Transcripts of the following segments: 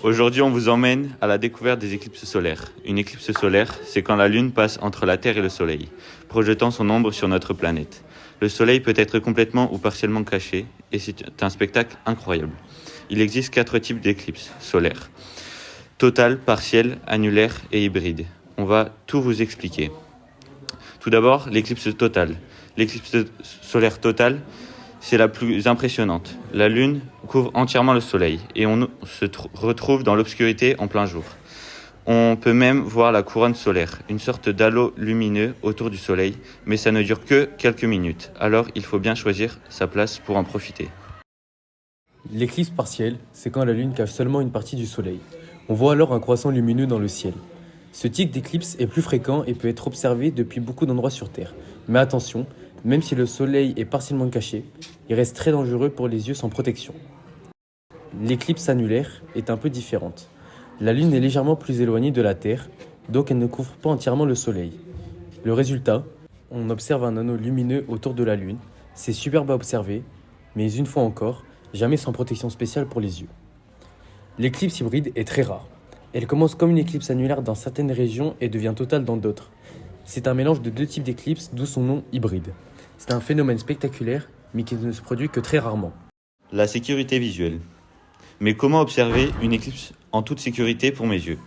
Aujourd'hui, on vous emmène à la découverte des éclipses solaires. Une éclipse solaire, c'est quand la Lune passe entre la Terre et le Soleil, projetant son ombre sur notre planète. Le Soleil peut être complètement ou partiellement caché, et c'est un spectacle incroyable. Il existe 4 types d'éclipses solaires. Totale, partielle, annulaire et hybride. On va tout vous expliquer. Tout d'abord, l'éclipse totale. L'éclipse solaire totale, c'est la plus impressionnante. La Lune couvre entièrement le Soleil et on se retrouve dans l'obscurité en plein jour. On peut même voir la couronne solaire, une sorte d'halo lumineux autour du Soleil, mais ça ne dure que quelques minutes. Alors il faut bien choisir sa place pour en profiter. L'éclipse partielle, c'est quand la Lune cache seulement une partie du Soleil. On voit alors un croissant lumineux dans le ciel. Ce type d'éclipse est plus fréquent et peut être observé depuis beaucoup d'endroits sur Terre. Mais attention, même si le Soleil est partiellement caché, il reste très dangereux pour les yeux sans protection. L'éclipse annulaire est un peu différente. La Lune est légèrement plus éloignée de la Terre, donc elle ne couvre pas entièrement le Soleil. Le résultat, on observe un anneau lumineux autour de la Lune. C'est superbe à observer, mais une fois encore, jamais sans protection spéciale pour les yeux. L'éclipse hybride est très rare. Elle commence comme une éclipse annulaire dans certaines régions et devient totale dans d'autres. C'est un mélange de 2 types d'éclipses, d'où son nom hybride. C'est un phénomène spectaculaire, mais qui ne se produit que très rarement. La sécurité visuelle. Mais comment observer une éclipse en toute sécurité pour mes yeux ?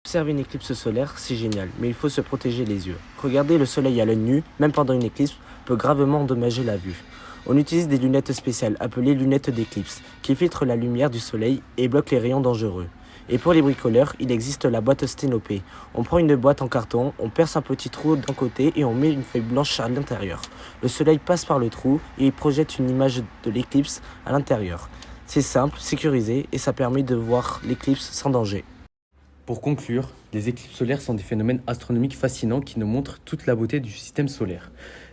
Observer une éclipse solaire, c'est génial, mais il faut se protéger les yeux. Regarder le soleil à l'œil nu, même pendant une éclipse, peut gravement endommager la vue. On utilise des lunettes spéciales appelées lunettes d'éclipse, qui filtrent la lumière du soleil et bloquent les rayons dangereux. Et pour les bricoleurs, il existe la boîte sténopée. On prend une boîte en carton, on perce un petit trou d'un côté et on met une feuille blanche à l'intérieur. Le soleil passe par le trou et il projette une image de l'éclipse à l'intérieur. C'est simple, sécurisé et ça permet de voir l'éclipse sans danger. Pour conclure, les éclipses solaires sont des phénomènes astronomiques fascinants qui nous montrent toute la beauté du système solaire.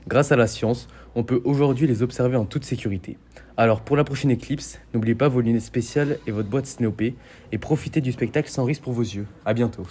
Grâce à la science, on peut aujourd'hui les observer en toute sécurité. Alors pour la prochaine éclipse, n'oubliez pas vos lunettes spéciales et votre boîte sténopée et profitez du spectacle sans risque pour vos yeux. À bientôt.